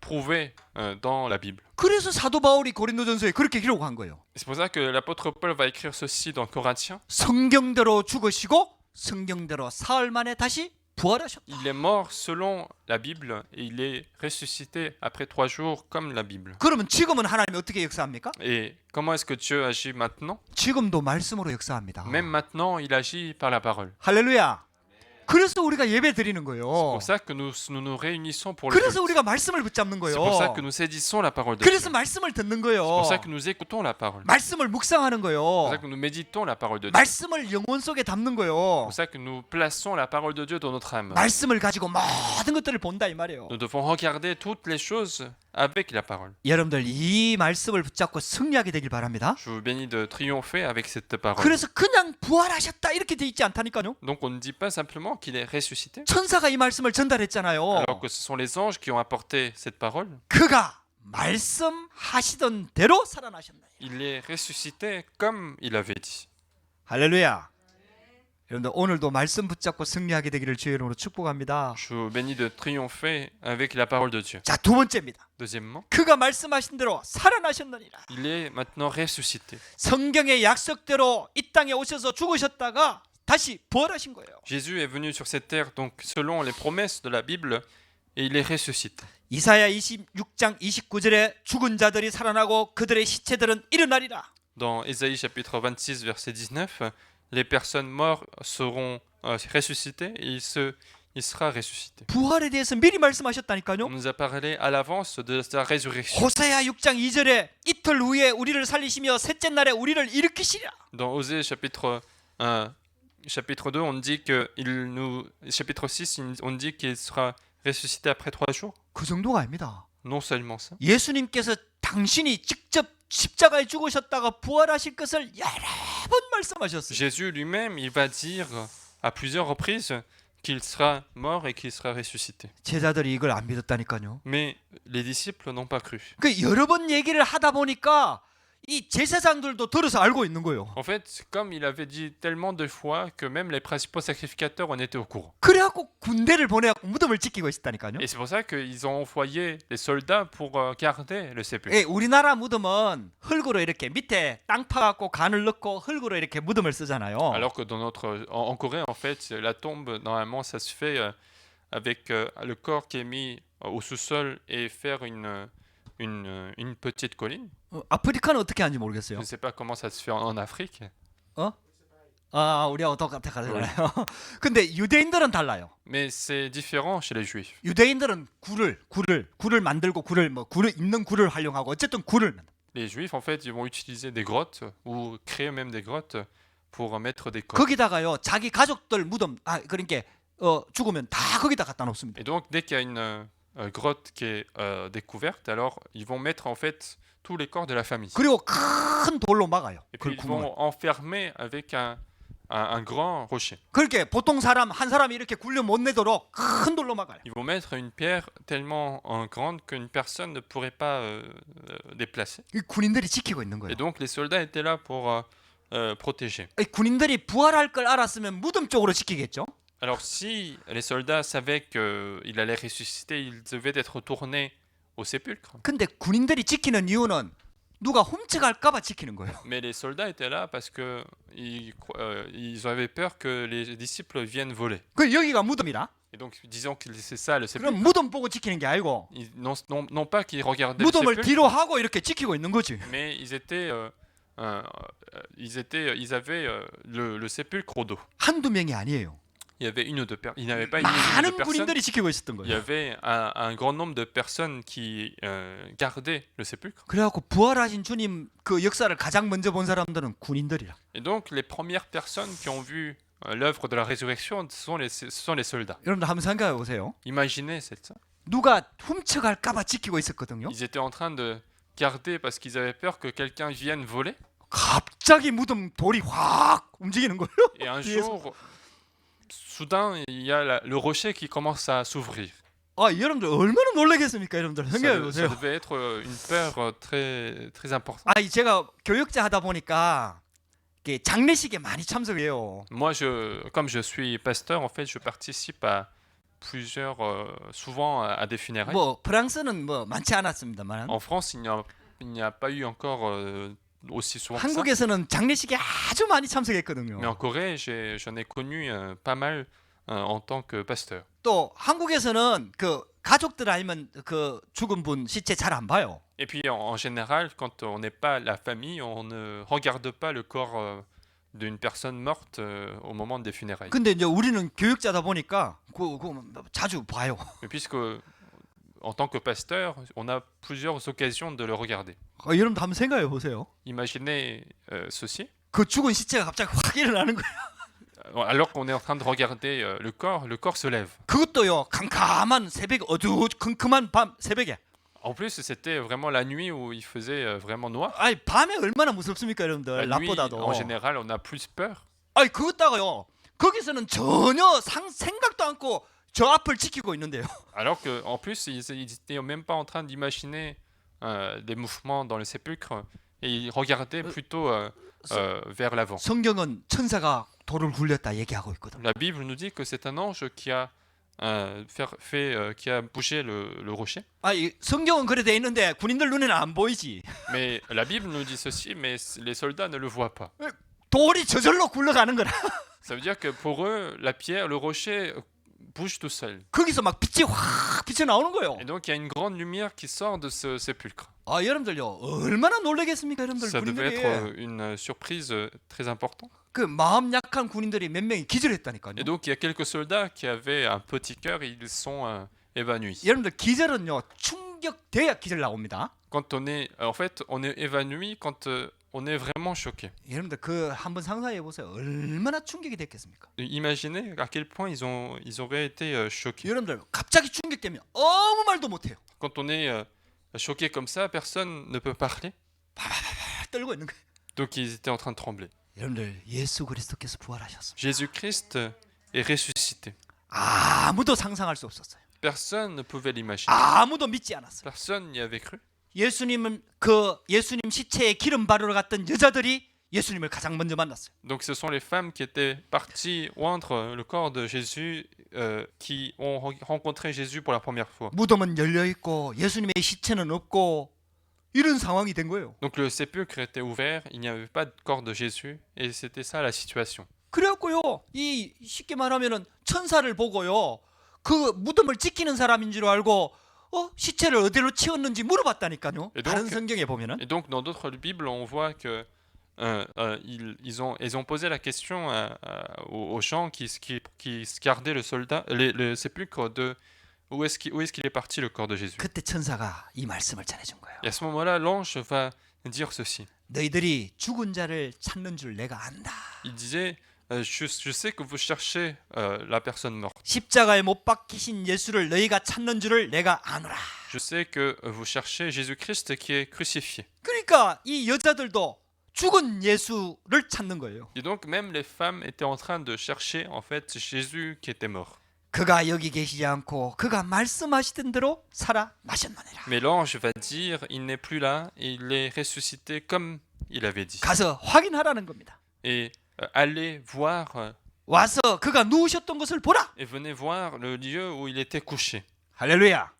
prouvé dans la Bible. 그래서 사도 바울이 고린도전서에 그렇게 기록한 거예요. C'est pour ça que l'apôtre Paul va écrire ceci dans Corinthiens. 성경대로 죽으시고 성경대로 사흘 만에 다시 부활하셨다. Il est mort selon la Bible et il est ressuscité après 3 jours comme la Bible. 그러면 지금은 하나님이 어떻게 역사합니까? Et comment est-ce que Dieu agit maintenant? 지금도 말씀으로 역사합니다. Même maintenant, il agit par la parole. 할렐루야. 그래서 우리가 예배 드리는 C'est 거예요. pour ça que nous réunissons pour le 그래서 culte. 우리가 말씀을 붙잡는 C'est pour ça 거예요. que nous saisissons la parole de 그래서 Dieu. 말씀을 듣는 C'est 거예요. pour ça que nous écoutons la parole. 말씀을 묵상하는 C'est pour 거예요. ça que nous méditons la parole de Dieu. 말씀을 영혼 속에 담는 C'est 거예요. pour ça que nous plaçons la parole de Dieu dans notre âme. 말씀을 가지고 모든 것들을 본다 이 말이에요. Nous devons regarder toutes les choses avec la parole. 여러분들 이 말씀을 붙잡고 승리하게 되길 바랍니다. Je vous bénis de triompher avec cette parole. 그래서 그냥 부활하셨다 이렇게 돼 있지 않다니까요. Donc on ne dit pas simplement qu'il est ressuscité, 천사가 이 말씀을 전달했잖아요. alors que ce sont les anges qui ont apporté cette parole. 그가 말씀하시던 대로 살아나셨나요. Il est ressuscité comme il avait dit. 할렐루야. 여러분들 오늘도 말씀 붙잡고 승리하게 되기를 주의 이름으로 축복합니다. Je vous bénis de triompher avec la parole de Dieu. 자, 두 번째입니다. Deuxièmement, 그가 말씀하신 대로 살아나셨느니라. il est maintenant ressuscité. 성경의 약속대로 이 땅에 오셔서 죽으셨다가 다시 부활하신 거예요. Jésus est venu sur cette terre donc selon les promesses de la Bible et il est ressuscité. 이사야 26장 29절에 죽은 자들이 살아나고 그들의 시체들은 일어나리라. Dans Ésaïe chapitre 26 verset 19, les personnes mortes seront ressuscitées et il sera ressuscité. 부활에 대해서 미리 말씀하셨다니까요. On nous a parlé à l'avance de sa résurrection. 호세아 6장 2절에 이틀 후에 우리를 살리시며 셋째 날에 우리를 일으키시리라. Dans Osée chapitre 2, on dit que chapitre 6, on dit qu'il sera ressuscité après 3 jours. 그 정도가 아닙니다. Non seulement ça. 예수님께서 당신이 직접 십자가에 죽으셨다가 부활하실 것을 여러 번 말씀하셨어요. Jésus lui-même, il va dire à plusieurs reprises qu'il sera mort et qu'il sera ressuscité. 제자들이 이걸 안 믿었다니까요. Mais les disciples n'ont pas cru. 그 여러 번 얘기를 하다 보니까 이 제사장들도 들어서 알고 있는 거예요. En fait, comme il avait dit tellement de fois que même les principaux sacrificateurs en étaient au courant. 그래갖고 군대를 보내갖고 무덤을 지키고 있었다니까요. Et c'est pour ça qu'ils ont envoyé les soldats pour garder le sépulcre. 예, 우리나라 무덤은 흙으로 이렇게 밑에 땅 파갖고 간을 넣고 흙으로 이렇게 무덤을 쓰잖아요. Alors que en Corée, en fait, la tombe, normalement, ça se fait avec le corps qui est mis au sous-sol et faire une petite colline. 아프리카는 어떻게 하는지 Je 모르겠어요. ne sais pas comment ça se fait en Afrique, 아, 우리하고 똑같아가잖아요. 근데 유대인들은 달라요. mais c'est différent chez les Juifs. 유대인들은 굴을 만들고 굴을 있는 굴을 활용하고 어쨌든 굴을 Les Juifs, en fait, ils vont utiliser des grottes ou créer même des grottes pour mettre des corps. 거기다가요 자기 가족들 무덤 그러니까 죽으면 다 거기다 갖다 놓습니다. Et donc, dès qu'il y a une grotte qui est découverte, alors ils vont mettre en fait tous les corps de la famille. 그리고 큰 돌로 막아요. Et 그 puis ils 구멍을. vont enfermer avec un grand rocher. 그렇게 보통 한 사람이 이렇게 굴려 못 내도록 큰 돌로 막아요. Ils vont mettre une pierre tellement grande qu'une personne ne pourrait pas déplacer. 이 군인들이 지키고 있는 거예요. Et donc les soldats étaient là pour protéger. 이 군인들이 부활할 걸 알았으면 무덤 쪽으로 지키겠죠. Alors si les soldats savaient qu'il allait ressusciter, ils devaient être tournés au sépulcre. 근데 군인들이 지키는 이유는 누가 훔쳐갈까봐 지키는 거예요. Mais les soldats étaient là parce que ils avaient peur que les disciples viennent voler. 그 여기가 무덤이라. Et donc, disons que c'est ça le 그럼 sépulcre. 무덤 보고 지키는 게 아니고 Non pas qu'ils regardaient le 무덤을 sépulcre, 뒤로 하고 이렇게 지키고 있는 거지. mais ils avaient le sépulcre au dos. 한두 명이 아니에요. Il y avait une ou deux personnes. Il n'y avait pas une ou deux 많은 personnes. 군인들이 지키고 있었던 Il y 거예요. avait un grand nombre de personnes qui gardaient le sépulcre. 그래갖고 부활하신 주님 그 역사를 가장 먼저 본 사람들은 군인들이라. Et donc, les premières personnes qui ont vu l'œuvre de la résurrection, ce sont les soldats. 여러분들 한번 생각해 보세요. Imaginez ça. 누가 훔쳐갈까봐 지키고 있었거든요. Ils étaient en train de garder parce qu'ils avaient peur que quelqu'un vienne voler. 갑자기 무덤 돌이 확 움직이는 거예요. Et un Yes. jour, soudain, il y a le rocher qui commence à s'ouvrir. 아, 여러분들 얼마나 놀라겠습니까, 여러분들 생각해 Ça 보세요. devait être une peur très, très importante. 아, 제가 교육자 하다 보니까 이게 장례식에 많이 참석해요. Moi, comme je suis pasteur, en fait, je participe à plusieurs, souvent à des funérailles. 뭐 프랑스는 뭐 많지 않았습니다만 En France, il n'y a pas eu encore aussi souvent que ça. 한국에서는 장례식에 아주 많이 참석했거든요. Mais en Corée, j'en ai connu pas mal en tant que pasteur. 또 한국에서는 그 가족들 알면 그 죽은 분 시체 잘 안 봐요. Et puis en général, quand on n'est pas la famille, on ne regarde pas le corps d'une personne morte au moment des funérailles. 근데 이제 우리는 교육자다 보니까 그 자주 봐요. Mais puisque en tant que pasteur, on a plusieurs occasions de le regarder. 여러분도 한번 생각해 보세요. Imaginez ceci. 그 죽은 시체가 갑자기 확 일어나는 거예요. Alors qu'on est en train de regarder le corps se lève. 그것도요 캄캄한 새벽 어두컴컴한 밤 새벽에. En plus, c'était vraiment la nuit où il faisait vraiment noir. 아니 밤에 얼마나 무섭습니까, La 여러분들? nuit, 낮보다도. en général, on a plus peur. 아니 그것다가요. 거기서는 전혀 생각도 않고 저 앞을 지키고 있는데요. Alors qu'en plus, ils n'étaient même pas en train d'imaginer des mouvements dans le sépulcre et ils regardaient plutôt vers l'avant. 성경은 천사가 돌을 굴렸다 얘기하고 있거든. La Bible nous dit que c'est un ange qui a qui a bougé le rocher. 아니 성경은 그래 돼 있는데 군인들 눈에는 안 보이지. Mais la Bible nous dit ceci, mais les soldats ne le voient pas. 돌이 저절로 굴러가는 거라. Ça veut dire que pour eux, la pierre, le rocher bouge tout seul. 거기서 막 빛이 확 비쳐 나오는 거예요. Et donc il y a une grande lumière qui sort de ce sépulcre. 아 여러분들요 얼마나 놀라겠습니까, 여러분들 Ça devait 군인들이. être une surprise très importante. 그 마음 약한 군인들이 몇 명이 기절했다니까요. Et donc il y a quelques soldats qui avaient un petit cœur et ils sont évanouis. 여러분들 기절은요 충격돼야 기절 나옵니다. Quand on est, en fait, on est évanoui quand on est vraiment choqué. 여러분들 그 한번 상상해 보세요. 얼마나 충격이 됐겠습니까? Imaginez à quel point ils auraient été choqués. 여러분들 갑자기 충격되면 아무 말도 못 해요. Quand on est choqué comme ça, personne ne peut parler. 떨고 있는 거예요. Donc ils étaient en train de trembler. 여러분들 예수 그리스도께서 부활하셨습니다. Jésus-Christ est ressuscité. 아무도 상상할 수 없었어요. Personne ne pouvait l'imaginer. 아무도 믿지 않았어요. Personne n'y avait cru. 예수님 시체에 기름 바르러 갔던 여자들이 예수님을 가장 먼저 만났어요. Donc ce sont les femmes qui étaient parties oindre le corps de Jésus qui ont rencontré Jésus pour la première fois. 무덤은 열려 있고 예수님의 시체는 없고 이런 상황이 된 거예요. Donc le sépulcre était ouvert, il n'y avait pas de corps de Jésus et c'était ça la situation. 그래갖고요, 이 쉽게 말하면은 천사를 보고요, 그 무덤을 지키는 사람인 줄 알고 시체를 어디로 치웠는지 물어봤다니까요. 다른 성경에 보면은. Et donc dans d'autres Bibles, on voit que ils ont posé la question aux gens qui gardaient le sépulcre de où est-ce qu'il est parti le corps de Jésus. 그때 천사가 이 말씀을 전해준 거예요. Et à ce moment-là, l'ange va dire ceci. 너희들이 죽은 자를 찾는 줄 내가 안다. Il disait, je sais que vous cherchez la personne morte. 십자가에 못 박히신 예수를 너희가 찾는 줄을 내가 아노라. Je sais que vous cherchez Jésus-Christ qui est crucifié. 그러니까 이 여자들도 죽은 예수를 찾는 거예요. Et donc même les femmes étaient en train de chercher en fait Jésus qui était mort. 그가 여기 계시지 않고 그가 말씀하시던 대로 살아나셨느니라. Mais l'ange va dire, il n'est plus là et il est ressuscité comme il avait dit. 가서 확인하라는 겁니다. Et allez voir 와서 그가 누우셨던 것을 보라. et venez voir le lieu où il était couché. 할렐루야.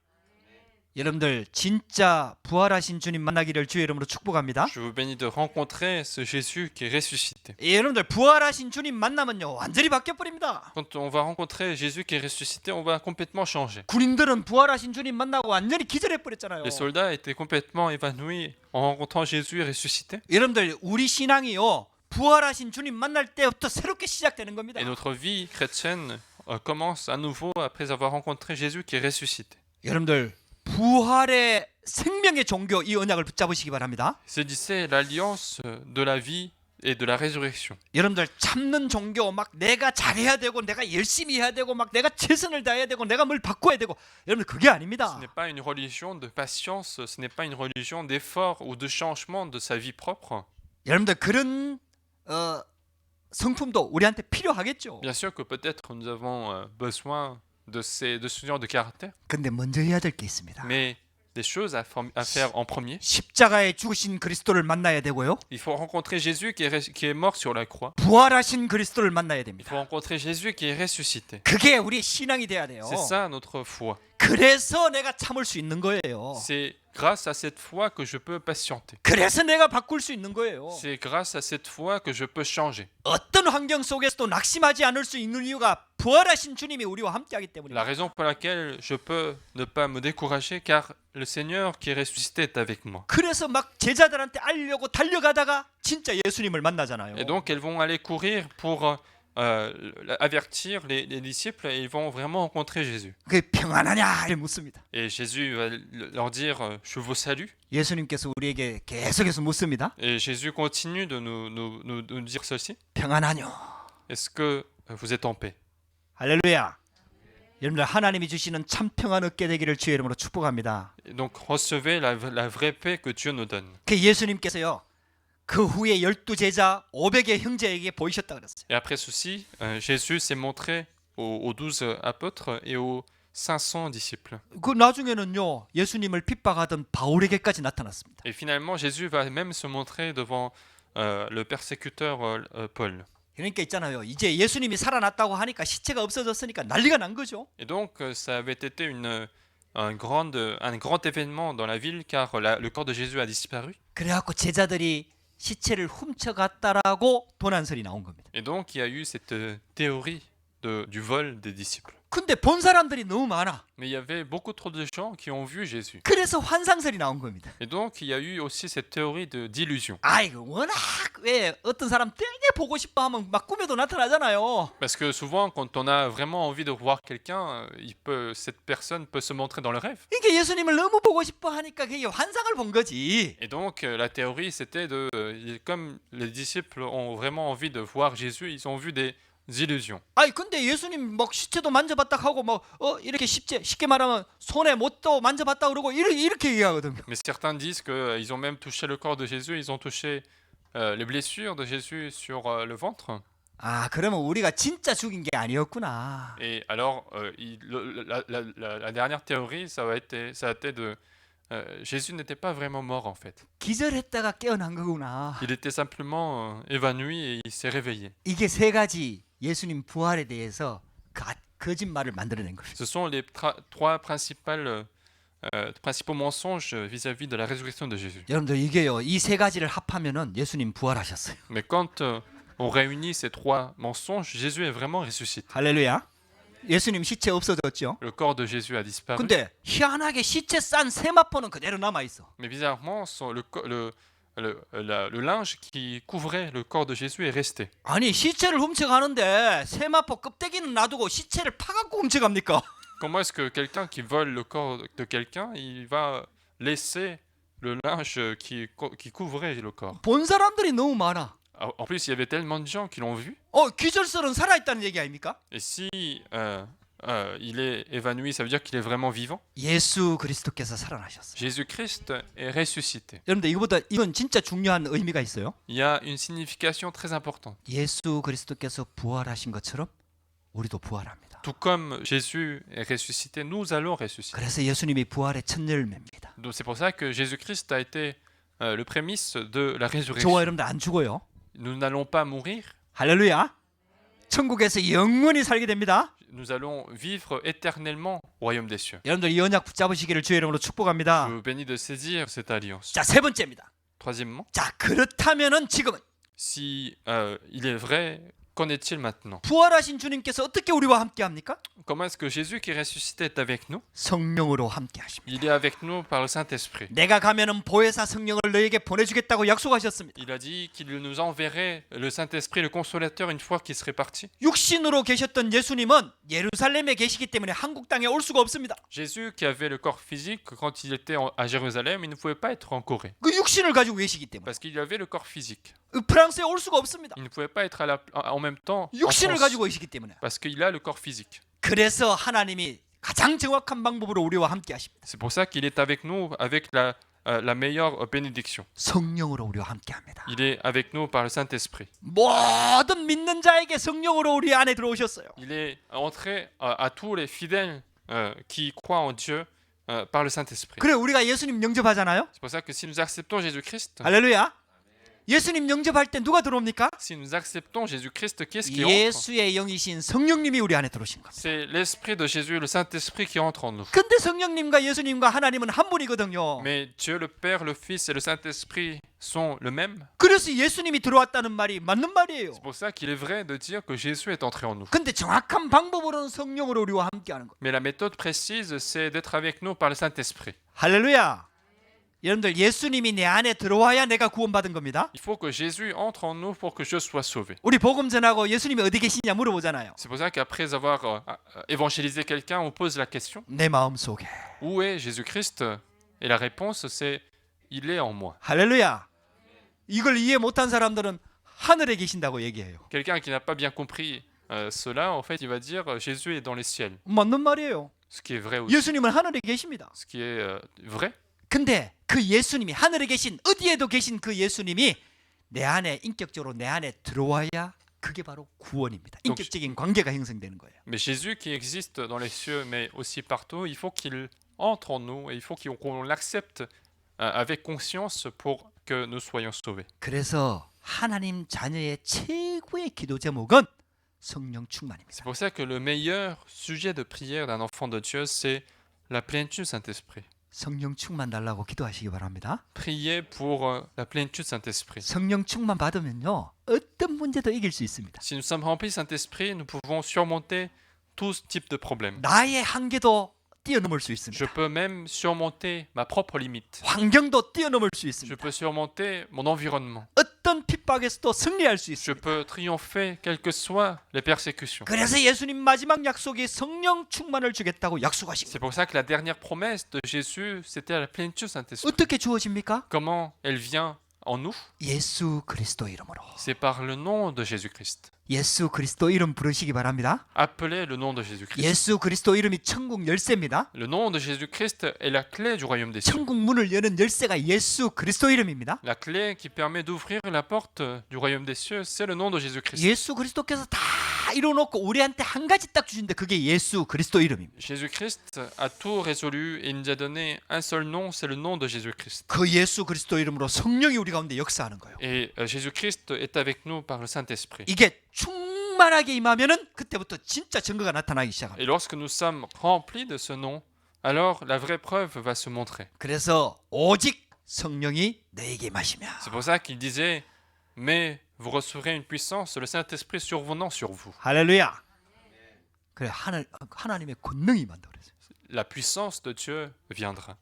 여러분들 진짜 부활하신 주님 만나기를 주의 이름으로 축복합니다. Je vous bénis de rencontrer ce Jésus qui est ressuscité. 여러분들 부활하신 주님 만나면요 완전히 바뀌어 버립니다. Quand on va rencontrer Jésus qui est ressuscité, on va complètement changer. 군인들은 부활하신 주님 만나고 완전히 기절해 버렸잖아요. Les soldats étaient complètement évanouis en rencontrant Jésus ressuscité. 여러분들 우리 신앙이요 부활하신 주님 만날 때부터 새롭게 시작되는 겁니다. Et notre vie chrétienne commence à nouveau après avoir rencontré Jésus qui est ressuscité. 여러분들 부활의 생명의 종교 이 언약을 붙잡으시기 바랍니다. Saisissez l'alliance de la vie et de la résurrection. 여러분들 참는 종교 막 내가 잘해야 되고 내가 열심히 해야 되고 막 내가 최선을 다해야 되고 내가 뭘 바꿔야 되고 여러분들 그게 Ce 아닙니다. n'est pas une religion de patience, ce n'est pas une religion d'effort ou de changement de sa vie propre. 여러분들 그런 성품도 우리한테 필요하겠죠. Bien sûr que peut-être nous avons besoin de ce genre de caractère, 근데 먼저 해야 될 게 있습니다. mais des choses à faire en premier. 십자가에 죽으신 그리스도를 만나야 되고요. Il faut rencontrer Jésus qui est mort sur la croix. 부활하신 그리스도를 만나야 Il 됩니다. faut rencontrer Jésus qui est ressuscité. 그게 우리의 신앙이 돼야 돼요. C'est ça notre foi. 그래서 내가 참을 수 있는 거예요. C'est grâce à cette foi que je peux patienter. 그래서 내가 바꿀 수 있는 거예요. C'est grâce à cette foi que je peux changer. 어떤 환경 속에서도 낙심하지 않을 수 있는 이유가 부활하신 주님이 우리와 함께하기 La 때문입니다. raison pour laquelle je peux ne pas me décourager, car le Seigneur qui est ressuscité est avec moi. 그래서 막 제자들한테 알려고 달려가다가 진짜 예수님을 만나잖아요. Et donc elles vont aller courir pour avertir les disciples et ils vont vraiment rencontrer Jésus. 그게 평안하냐 이렇게 묻습니다. Et Jésus va leur dire je vous salue. 예수님께서 우리에게 계속해서 묻습니다. Et Jésus continue de nous dire ceci. 평안하뇨. Est-ce que vous êtes en paix? 할렐루야. 여러분들 하나님이 주시는 참 평안 얻게 되기를 주의 이름으로 축복합니다. Et donc recevez la vraie paix que Dieu nous donne. 그 예수님께서요. 그 후에 12제자 500의 형제에게 보이셨다 그랬어요. Et après ceci, Jésus s'est montré aux 12 apôtres et aux 500 disciples. 그 나중에는요. 예수님을 핍박하던 바울에게까지 나타났습니다. Et finalement, Jésus va même se montrer devant le persécuteur Paul. 그러니까 있잖아요. 이제 예수님이 살아났다고 하니까 시체가 없어졌으니까 난리가 난 거죠. Et donc, ça avait été un grand événement dans la ville car le corps de Jésus a disparu. 그래갖고 제자들이 시체를 훔쳐갔다라고 도난설이 나온 겁니다. Et donc, il y a eu cette théorie du vol des disciples. 근데 본 사람들이 너무 많아. Mais il y avait beaucoup trop de gens qui ont vu Jésus. 그래서 환상설이 나온 겁니다. Et donc, il y a eu aussi cette théorie d'illusion. 아이고 워낙 왜 어떤 사람 되게 보고 싶어 하면 막 꿈에도 나타나잖아요. Parce que souvent, quand on a vraiment envie de voir quelqu'un, cette personne peut se montrer dans le rêve. 이게 예수님을 너무 보고 싶어 하니까 그게 환상을 본 거지. Et donc, la théorie, c'était comme les disciples ont vraiment envie de voir Jésus, ils ont vu des illusions. 아니 근데 예수님 막 시체도 만져봤다 하고 막 이렇게 쉽게 말하면 손에 못도 만져봤다 그러고 이렇게 얘기하거든요. Mais certains disent qu'ils ont même touché le corps de Jésus, ils ont touché les blessures de Jésus sur le ventre. 아 그러면 우리가 진짜 죽인 게 아니었구나. Et alors, la dernière théorie, ça a été Jésus n'était pas vraiment mort en fait. 기절했다가 깨어난 거구나. Il était simplement évanoui et il s'est réveillé. 이게 세 가지 예수님 부활에 대해서 거짓말을 만들어낸 거예요. Ce sont les trois principaux mensonges vis-à-vis de la résurrection de Jésus. 여러분들 이게요. 이 세 가지를 합하면은 예수님 부활하셨어요. Mais quand on réunit ces trois mensonges, Jésus est vraiment ressuscité. 할렐루야. 예수님 시체 없어졌죠. Le corps de Jésus a disparu. 근데 희한하게 시체 싼 세마포는 그대로 남아 있어. Mais bizarrement, le linge qui couvrait le corps de Jésus est resté. 아니 시체를 훔쳐가는데 세마포 껍데기는 놔두고 시체를 파갖고 훔쳐갑니까? Comment est-ce que quelqu'un qui vole le corps de quelqu'un, il va laisser le linge qui couvrait le corps? 본 사람들이 너무 많아. En plus, il y avait tellement de gens qui l'ont vu. 기절설은 살아있다는 얘기 아닙니까? Et si il est évanoui, ça veut dire qu'il est vraiment vivant. 예수 그리스도께서 살아나셨어요. Jésus-Christ est ressuscité. 여러분들 이건 진짜 중요한 의미가 있어요. Il y a une signification très importante. 예수 그리스도께서 부활하신 것처럼 우리도 부활합니다. Tout comme Jésus est ressuscité, nous allons ressusciter. 그래서 예수님이 부활의 첫 열매입니다. Donc c'est pour ça que Jésus-Christ a été le prémisse de la 저와 résurrection. 여러분들 안 죽어요. Nous n'allons pas mourir. 할렐루야. 천국에서 영원히 살게 됩니다. nous allons vivre éternellement au royaume des cieux. 여러분들 이 언약 붙잡으시기를 주의 이름으로 축복합니다. Je vous bénis de saisir cette alliance. 자, 세 번째입니다. Troisièmement, 자, 그렇다면은 지금은 si il est vrai, qu'en est-il maintenant? 부활하신 주님께서 어떻게 우리와 함께 합니까? Comment est-ce que Jésus qui est ressuscité est avec nous? 성령으로 함께 하십니다. Il est avec nous par le Saint-Esprit. 내가 가면은 보혜사 성령을 너에게 보내주겠다고 약속하셨습니다. Il a dit qu'il nous enverrait le Saint-Esprit, le Consolateur, une fois qu'il serait parti. 육신으로 계셨던 예수님은 예루살렘에 계시기 때문에 한국 땅에 올 수가 없습니다. Jésus qui avait le corps physique, quand il était à Jérusalem, il ne pouvait pas être en Corée. 그 육신을 가지고 계시기 때문에 Parce qu'il avait le corps physique. 프랑스에 올 수가 없습니다. Il ne pouvait pas être en même temps en 육신을 France, 가지고 계시기 때문에. parce qu'il a le corps physique. 그래서 하나님이 가장 정확한 방법으로 우리와 함께 하십니다. C'est pour ça qu'il est avec nous avec la meilleure bénédiction. 성령으로 우리와 함께 합니다. Il est avec nous par le Saint-Esprit. 모든 믿는 자에게 성령으로 우리 안에 들어오셨어요. Il est entré à tous les fidèles qui croient en Dieu par le Saint-Esprit. 그래 우리가 예수님 영접하잖아요. C'est pour ça que si nous acceptons Jésus-Christ, 할렐루야. 예수님 영접할 때 누가 들어옵니까? si nous acceptons Jésus-Christ, qu'est-ce qui entre? 예수의 영이신 성령님이 우리 안에 들어오신 겁니다. C'est l'Esprit de Jésus, le Saint-Esprit qui entre en nous. 근데 성령님과 예수님과 하나님은 한 분이거든요. Mais Dieu, le Père, le Fils et le Saint-Esprit sont le même. 그래서 예수님이 들어왔다는 말이 맞는 말이에요. C'est pour ça qu'il est vrai de dire que Jésus est entré en nous. 근데 정확한 방법으로는 성령으로 우리와 함께하는 거예요. Mais la méthode précise, c'est d'être avec nous par le Saint-Esprit. 할렐루야. 여러분들 예수님이 내 안에 들어와야 내가 구원받은 겁니다. Il faut que Jésus entre en nous pour que je sois sauvé. 우리 복음 전하고 예수님이 어디 계시냐 물어보잖아요. C'est pour ça qu'après avoir évangélisé quelqu'un, on pose la question, 내 마음 속에. où est Jésus-Christ? Et la réponse, c'est, il est en moi. 할렐루야. 이걸 이해 못한 사람들은 하늘에 계신다고 얘기해요. Quelqu'un qui n'a pas bien compris cela, en fait, il va dire, Jésus est dans les ciels. 맞는 말이에요. Ce qui est vrai aussi. 예수님은 하늘에 계십니다. Ce qui est vrai. 근데 그 예수님이 하늘에 계신 어디에도 계신 그 예수님이 내 안에 인격적으로 내 안에 들어와야 그게 바로 구원입니다. 인격적인 관계가 형성되는 거예요. Mais Jésus qui existe dans les cieux, mais aussi partout, il faut qu'il entre en nous et il faut qu'on l'accepte avec conscience pour que nous soyons sauvés. 그래서 하나님 자녀의 최고의 기도 제목은 성령 충만입니다. C'est pour ça que le meilleur sujet de prière d'un enfant de Dieu, c'est la plénitude du Saint-Esprit. 성령 충만 달라고 기도하시기 바랍니다. Priez pour la plénitude du Saint-Esprit. 성령 충만 받으면요 어떤 문제도 이길 수 있습니다. Si nous sommes remplis du Saint-Esprit, nous pouvons surmonter tout type de problèmes. 나의 한계도 뛰어넘을 수 Je 있습니다. peux même surmonter ma propre limite. 환경도 뛰어넘을 수 Je 있습니다. peux surmonter mon environnement. 어떤 핍박에서도 승리할 수 Je 있습니다. peux triompher quelles que soient les persécutions. 그래서 예수님 마지막 약속이 성령 충만을 주겠다고 약속하신 C'est 거예요. pour ça que la dernière promesse de Jésus, c'était la plénitude du Saint-Esprit. 어떻게 주어집니까? Comment elle vient en nous? 예수 그리스도 이름으로. C'est par le nom de Jésus-Christ. 예수 그리스도 이름 부르시기 바랍니다. Appelez le nom de Jésus-Christ. 예수 그리스도 이름이 천국 열쇠입니다. Le nom de Jésus-Christ est la clé du royaume des cieux. 천국 문을 여는 열쇠가 예수 그리스도 이름입니다. La clé qui permet d'ouvrir la porte du royaume des cieux, c'est le nom de Jésus-Christ. 예수 그리스도께서 다 이뤄놓고 우리한테 한 가지 딱 주신데 그게 예수 그리스도 이름입니다. Jésus-Christ a tout résolu et il nous a donné un seul nom, c'est le nom de Jésus-Christ. 그 예수 그리스도 이름으로 성령이 우리 가운데 역사하는 거예요. Et Jésus-Christ est avec nous par le Saint-Esprit. 이게 충만하게 임하면은 그때부터 진짜 증거가 나타나기 시작합니다. Et lorsque nous sommes remplis de ce nom, alors la vraie preuve va se montrer. 그래서 오직 성령이 너에게 임하시면 C'est pour ça qu'il disait, mais vous recevrez une puissance, le Saint-Esprit survenant sur vous. 할렐루야. 그래 하나님의 권능이 임한다 그랬어요. La puissance de Dieu viendra.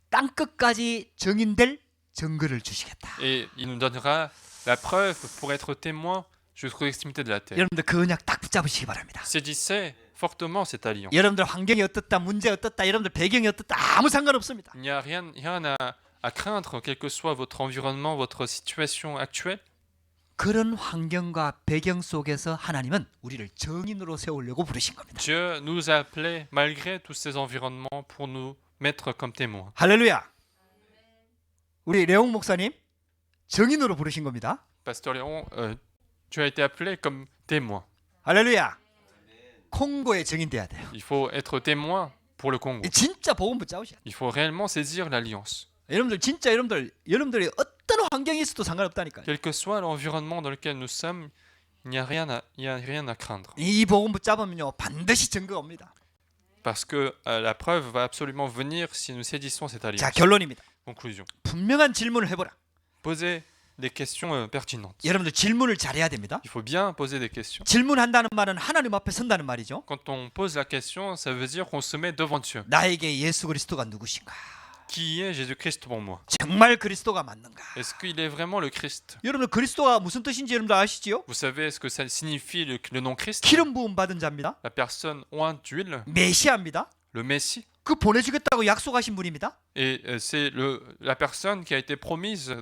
땅 끝까지 증인될 증거를 주시겠다. Et il nous donnera la preuve pour être témoin jusqu'aux extrémités de la terre. 여러분들 그 언약 딱 붙잡으시기 바랍니다. Saisissez fortement cette alliance. 여러분들 환경이 어떻다, 문제 어떻다, 여러분들 배경이 어떻다 아무 상관없습니다. Il n'y a rien à craindre, quel que soit votre environnement, votre situation actuelle. 그런 환경과 배경 속에서 하나님은 우리를 증인으로 세우려고 부르신 겁니다. Dieu nous a appelés, malgré tous ces environnements, pour nous mettre comme témoins. 할렐루야. 우리 레옹 목사님 증인으로 부르신 겁니다. Pasteur Léon, tu as été appelé comme témoin. 할렐루야. 콩고의 증인 돼야 돼요. Il faut être témoin pour le Congo. 진짜 복음 붙잡으셔야 돼요. Il faut réellement saisir l'alliance. 여러분들 진짜 여러분들이 어떤 환경이 있어도 상관없다니까요. Quel que soit l'environnement dans lequel nous sommes, il n'y a rien à craindre. 이 복음 붙잡으면요 반드시 증거가 옵니다. Parce que la preuve va absolument venir si nous saisissons cette 자, alliance. 결론입니다. Conclusion. 분명한 질문을 해보라. Posez des questions pertinentes. 여러분들 질문을 잘해야 됩니다. Il faut bien poser des questions. 질문한다는 말은 하나님 앞에 선다는 말이죠. Quand on pose la question, ça veut dire qu'on se met devant Dieu. 나에게 예수 그리스도가 누구신가? Qui est Jésus-Christ pour moi? 정말 그리스도가 맞는가? Est-ce qu'il est vraiment le Christ? 여러분들 그리스도가 무슨 뜻인지 여러분들 아시지요? Vous savez ce que ça signifie le nom Christ? 기름 부음 받은 자입니다. La personne ointe d'huile, 메시아입니다. le Messie. 그 보내주겠다고 약속하신 분입니다. Et c'est la personne qui a été promise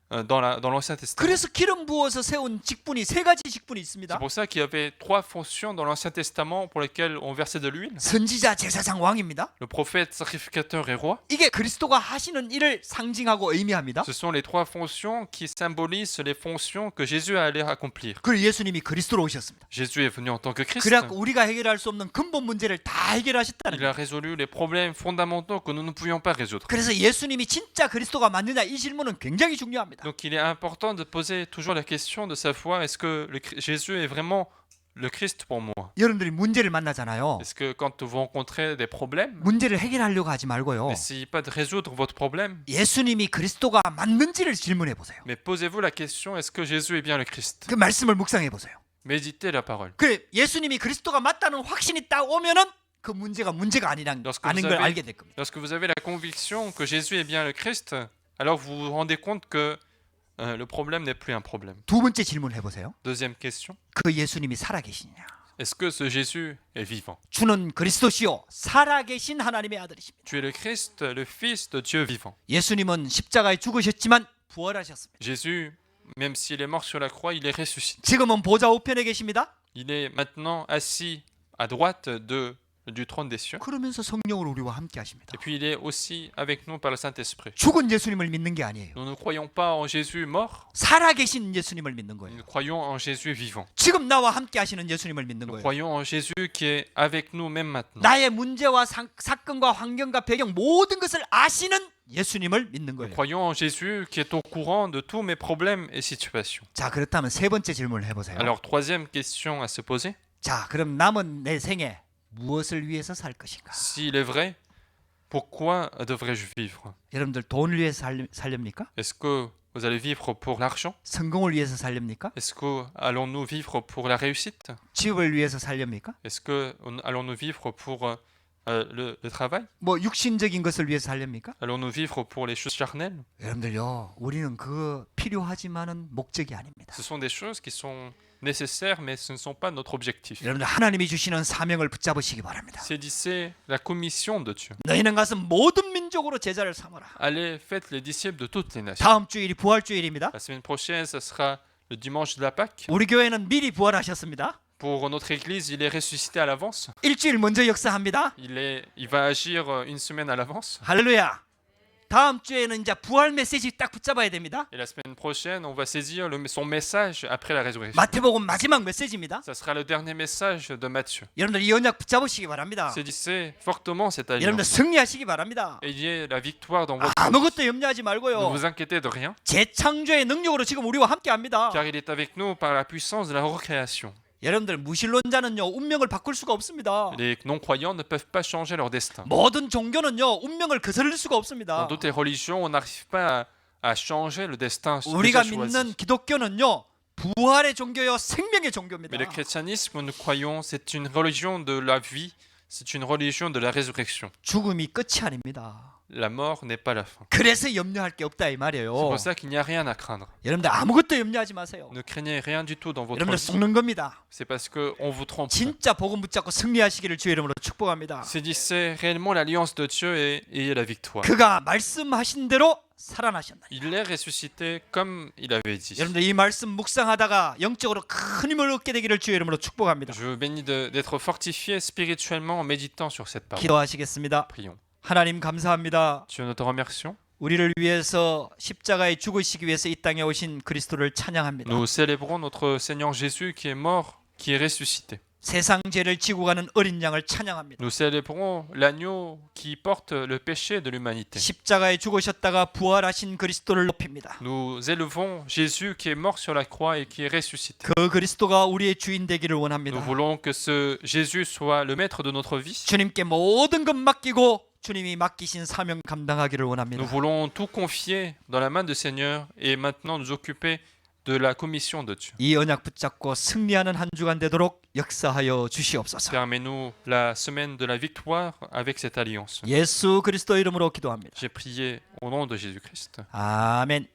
dans l'Ancien Testament. 그래서 기름 부어서 세운 직분이 세 가지 직분이 C'est 있습니다. pour ça qu'il y avait 3 fonctions dans l'Ancien Testament pour lesquelles on versait de l'huile. 선지자, 제사장, 왕입니다. Le prophète, sacrificateur et roi. 이게 그리스도가 하시는 일을 상징하고 의미합니다. Ce sont les 3 fonctions qui symbolisent les fonctions que Jésus allait accomplir. 그리고 예수님이 그리스도로 오셨습니다. Jésus est venu en tant que Christ. 그래갖고 우리가 해결할 수 없는 근본 문제를 다 해결하셨다는 Il a 거예요. résolu les problèmes fondamentaux que nous ne pouvions pas résoudre. 그래서 예수님이 진짜 그리스도가 맞느냐 이 질문은 굉장히 중요합니다. Donc il est important de poser toujours la question de savoir est-ce que Jésus est vraiment le Christ pour moi? 여러분들이 문제를 만나잖아요. Est-ce que quand vous rencontrez des problèmes, 문제를 해결하려고 하지 말고요. n'essayez pas de résoudre votre problème, 예수님이 그리스도가 맞는지를 질문해 보세요. mais posez-vous la question est-ce que Jésus est bien le Christ? 그 말씀을 묵상해 보세요. Méditez la parole. 그 예수님이 그리스도가 맞다는 확신이 딱 오면은 그 문제가 아니란 Lorsque 아는 vous 걸 avez- 알게 될 겁니다. Lorsque vous avez la conviction que Jésus est bien le Christ, alors vous vous rendez compte que le problème n'est plus un problème. 두 번째 질문 해보세요. Deuxième question, 그 예수님이 살아계시냐? est-ce que ce Jésus est vivant? 주는 그리스도시요 살아계신 하나님의 아들이십니다. Tu es le Christ, le Fils de Dieu vivant. 예수님은 십자가에 죽으셨지만 부활하셨습니다. Jésus, même s'il est mort sur la croix, il est ressuscité. 지금은 보좌 우편에 계십니다. Il est maintenant assis à droite du trône des cieux. 그러면서 성령으로 우리와 함께 하십니다. Et puis il est aussi avec nous par le Saint-Esprit. 죽은 예수님을 믿는 게 아니에요. Nous ne croyons pas en Jésus mort, 살아계신 예수님을 믿는 거예요. nous croyons en Jésus vivant. 지금 나와 함께 하시는 예수님을 믿는 Nous 거예요. croyons en Jésus qui est avec nous même maintenant. 나의 문제와 사건과 환경과 배경 모든 것을 아시는 예수님을 믿는 Nous 거예요. croyons en Jésus qui est au courant de tous mes problèmes et situations. 자, 그렇다면 세 번째 질문을 해보세요. Alors, troisième question à se poser. 자, 그럼 남은 내 생에 무엇을 위해서 살 것인가? S'il est vrai, pourquoi devrais-je vivre? 여러분들 돈을 위해서 살렵니까? Est-ce que vous allez vivre pour l'argent? 성공을 위해서 살렵니까? Est-ce que allons-nous vivre pour la réussite? 집을 위해서 살렵니까? Est-ce que allons-nous vivre pour le travail? 뭐 육신적인 것을 위해서 살렵니까? Allons-nous vivre pour les choses charnelles? 여러분들요, 우리는 그 필요하지만은 목적이 아닙니다. Ce sont des choses qui sont nécessaires, mais ce ne sont pas notre objectif. 여러분들 하나님이 주시는 사명을 붙잡으시기 바랍니다. Saisissez la commission de Dieu. 너희는 가서 모든 민족으로 제자를 삼아라. Allez, faites les disciples de toutes les nations. 다음 주일이 부활주일입니다. La semaine prochaine, ce sera le dimanche de la Pâque. 우리 교회는 미리 부활하셨습니다. Pour notre église, il est ressuscité à l'avance. 일주일 먼저 역사합니다. Il va agir une semaine à l'avance. 할렐루야. 다음 주에는 이제 부활 메시지 딱 붙잡아야 됩니다. Et la semaine prochaine, on va saisir son message après la résurrection. 마태복음 마지막 메시지입니다. Ça sera le dernier message de Matthieu. 여러분들 이 언약 붙잡으시기 바랍니다. Saisissez fortement cette 여러분들 alliance. 승리하시기 바랍니다. Ayez la victoire dans votre vie. 아무것도 염려하지 Ne 말고요. vous inquiétez de rien, 재창조의 능력으로 지금 우리와 함께합니다. car il est avec nous par la puissance de la recréation. 여러분들 무신론자는요 운명을 바꿀 수가 없습니다. Les non-croyants ne peuvent pas changer leur destin. 모든 종교는요 운명을 거스를 수가 Dans 없습니다. toutes les religions, on n'arrive pas à changer le destin 우리가 déjà choisi. 믿는 기독교는요 부활의 종교요 생명의 종교입니다. Mais le christianisme, nous croyons, c'est une religion de la vie, c'est une religion de la résurrection. 죽음이 끝이 아닙니다. La mort n'est pas la fin. 그래서 염려할 게 없다 이 C'est 말이에요. pour ça qu'il n'y a rien à craindre. 여러분들 아무것도 염려하지 마세요. Ne craignez rien du tout dans votre 여러분들 vie. 속는 겁니다. C'est parce qu'on vous trompe. 진짜 복음 붙잡고 승리하시기를 주의 이름으로 축복합니다. Saisissez réellement l'alliance de Dieu et ayez la victoire. 그가 말씀하신 대로 살아나셨나이다. Il est ressuscité comme il avait dit. 여러분들 이 말씀 묵상하다가 영적으로 큰 힘을 얻게 되기를 주의 이름으로 축복합니다. Je vous bénis d'être fortifié spirituellement en méditant sur cette parole. 기도하시겠습니다. Prions. 하나님 감사합니다. Dieu, nous te remercions. 우리를 위해서 십자가에 죽으시기 위해서 이 땅에 오신 그리스도를 찬양합니다. Nous célébrons notre Seigneur Jésus qui est mort, qui est ressuscité. 세상 죄를 지고 가는 어린 양을 찬양합니다. Nous célébrons l'agneau qui porte le péché de l'humanité. 십자가에 죽으셨다가 부활하신 그리스도를 높입니다. Nous élevons Jésus qui est mort sur la croix et qui est ressuscité. 그 그리스도가 우리의 주인 되기를 Nous 원합니다. voulons que ce Jésus soit le maître de notre vie. 주님께 모든 것 맡기고 주님이 맡기신 사명 감당하기를 원합니다. Nous voulons tout confier dans la main du Seigneur et maintenant nous occuper de la commission de Dieu. 이 언약 붙잡고 승리하는 한 주간 되도록 역사하여 주시옵소서. Permets-nous la semaine de la victoire avec cette alliance. 예수 그리스도 이름으로 기도합니다. J'ai prié au nom de Jésus-Christ. 아멘.